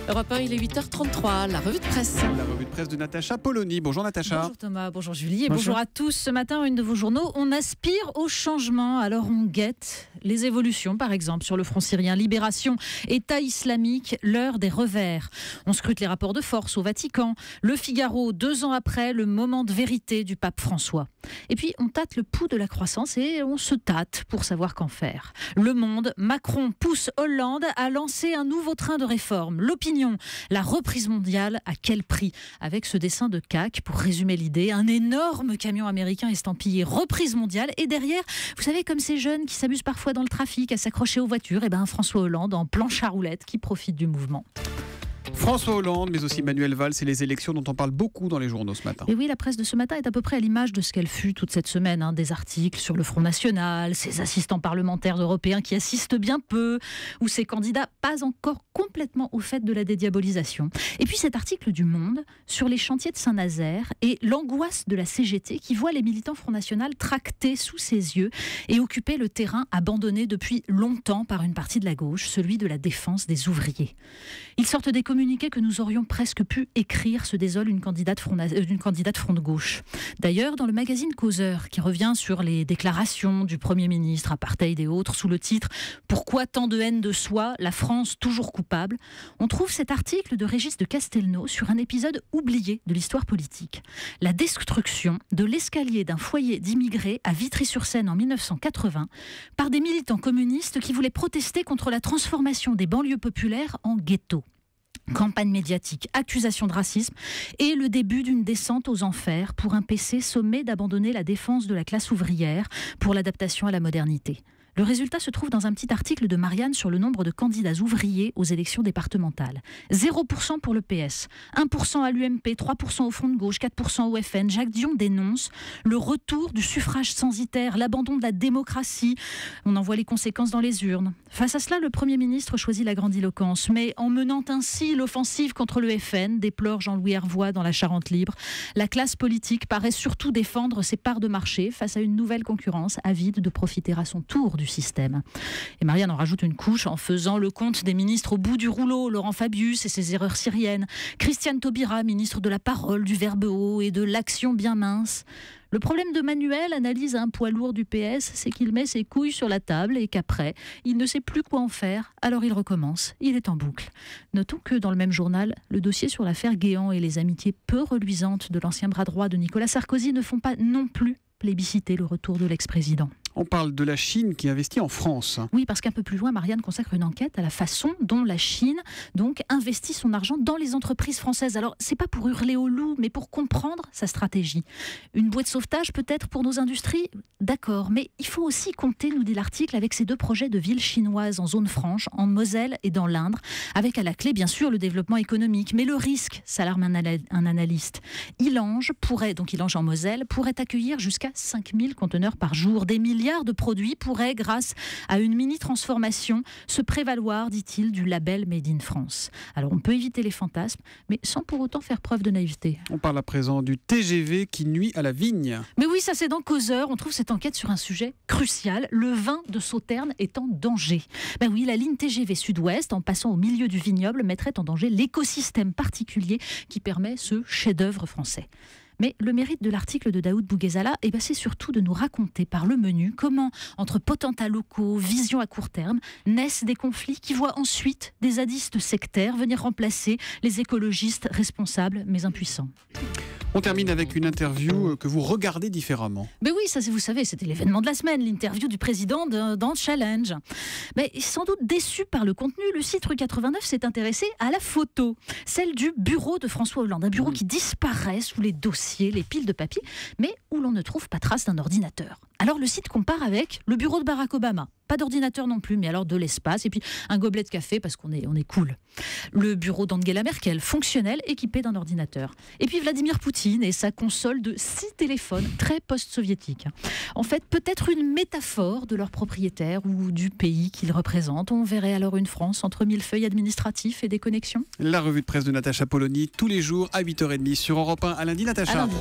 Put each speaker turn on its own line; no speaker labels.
Europe 1, il est 8h33, la revue de presse.
La revue de presse de Natacha Polony. Bonjour Natacha.
Bonjour Thomas, bonjour Julie et bonjour à tous. Ce matin, une de vos journaux, on aspire au changement. Alors on guette les évolutions, par exemple, sur le front syrien. Libération, État islamique, l'heure des revers. On scrute les rapports de force au Vatican. Le Figaro, 2 ans après, le moment de vérité du pape François. Et puis on tâte le pouls de la croissance et on se tâte pour savoir qu'en faire. Le Monde, Macron pousse Hollande à lancer un nouveau train de réforme. L'Opinion, la reprise mondiale à quel prix? Avec ce dessin de CAC, pour résumer l'idée, un énorme camion américain estampillé reprise mondiale et derrière, vous savez, comme ces jeunes qui s'amusent parfois dans le trafic à s'accrocher aux voitures, et ben François Hollande en planche à roulettes qui profite du mouvement.
François Hollande, mais aussi Manuel Valls et les élections dont on parle beaucoup dans les journaux ce matin.
Et oui, la presse de ce matin est à peu près à l'image de ce qu'elle fut toute cette semaine. Des articles sur le Front National, ces assistants parlementaires européens qui assistent bien peu, ou ces candidats pas encore complètement au fait de la dédiabolisation. Et puis cet article du Monde sur les chantiers de Saint-Nazaire et l'angoisse de la CGT qui voit les militants Front National tractés sous ses yeux et occuper le terrain abandonné depuis longtemps par une partie de la gauche, celui de la défense des ouvriers. Ils sortent des communiqués que nous aurions presque pu écrire, se désole une candidate front de gauche. D'ailleurs, dans le magazine Causeur, qui revient sur les déclarations du Premier ministre, apartheid et autres, sous le titre « Pourquoi tant de haine de soi, la France toujours coupable ?», on trouve cet article de Régis de Castelnau sur un épisode oublié de l'histoire politique. La destruction de l'escalier d'un foyer d'immigrés à Vitry-sur-Seine en 1980 par des militants communistes qui voulaient protester contre la transformation des banlieues populaires en ghettos. Campagne médiatique, accusation de racisme et le début d'une descente aux enfers pour un PC sommé d'abandonner la défense de la classe ouvrière pour l'adaptation à la modernité. Le résultat se trouve dans un petit article de Marianne sur le nombre de candidats ouvriers aux élections départementales. 0% pour le PS, 1% à l'UMP, 3% au Front de gauche, 4% au FN. Jacques Dion dénonce le retour du suffrage censitaire, l'abandon de la démocratie. On en voit les conséquences dans les urnes. Face à cela, le Premier ministre choisit la grandiloquence, mais en menant ainsi l'offensive contre le FN, déplore Jean-Louis Hervois dans La Charente libre. La classe politique paraît surtout défendre ses parts de marché face à une nouvelle concurrence avide de profiter à son tour du système. Et Marianne en rajoute une couche en faisant le compte des ministres au bout du rouleau, Laurent Fabius et ses erreurs syriennes, Christiane Taubira, ministre de la parole, du verbe haut et de l'action bien mince. Le problème de Manuel, analyse un poids lourd du PS, c'est qu'il met ses couilles sur la table et qu'après, il ne sait plus quoi en faire, alors il recommence, il est en boucle. Notons que dans le même journal, le dossier sur l'affaire Guéant et les amitiés peu reluisantes de l'ancien bras droit de Nicolas Sarkozy ne font pas non plus plébisciter le retour de l'ex-président.
On parle de la Chine qui investit en France.
Oui, parce qu'un peu plus loin, Marianne consacre une enquête à la façon dont la Chine investit son argent dans les entreprises françaises. Alors, c'est pas pour hurler au loup, mais pour comprendre sa stratégie. Une bouée de sauvetage peut-être pour nos industries ? D'accord, mais il faut aussi compter, nous dit l'article, avec ces 2 projets de villes chinoises en zone franche, en Moselle et dans l'Indre, avec à la clé, bien sûr, le développement économique. Mais le risque, s'alarme un analyste, Illange en Moselle, pourrait accueillir jusqu'à 5000 conteneurs par jour, des milliards de produits pourraient, grâce à une mini-transformation, se prévaloir, dit-il, du label Made in France. Alors on peut éviter les fantasmes, mais sans pour autant faire preuve de naïveté.
On parle à présent du TGV qui nuit à la vigne.
Mais oui, ça c'est dans Causeur, on trouve cette enquête sur un sujet crucial, le vin de Sauternes est en danger. Ben oui, la ligne TGV Sud-Ouest, en passant au milieu du vignoble, mettrait en danger l'écosystème particulier qui permet ce chef-d'œuvre français. Mais le mérite de l'article de Daoud Bouguezala, c'est surtout de nous raconter par le menu comment, entre potentats locaux, vision à court terme, naissent des conflits qui voient ensuite des zadistes sectaires venir remplacer les écologistes responsables mais impuissants.
On termine avec une interview que vous regardez différemment.
Mais oui, ça vous savez, c'était l'événement de la semaine, l'interview du président dans Challenge. Mais sans doute déçu par le contenu, le site Rue 89 s'est intéressé à la photo, celle du bureau de François Hollande, un bureau qui disparaît sous les dossiers, les piles de papier, mais où l'on ne trouve pas trace d'un ordinateur. Alors le site compare avec le bureau de Barack Obama. Pas d'ordinateur non plus, mais alors de l'espace, et puis un gobelet de café parce qu'on est cool. Le bureau d'Angela Merkel, fonctionnel, équipé d'un ordinateur. Et puis Vladimir Poutine et sa console de 6 téléphones, très post-soviétique. En fait, peut-être une métaphore de leur propriétaire ou du pays qu'ils représentent. On verrait alors une France entre millefeuilles administratifs et des connexions.
La revue de presse de Natacha Polony, tous les jours à 8h30 sur Europe 1. À lundi, Natacha.
À lundi.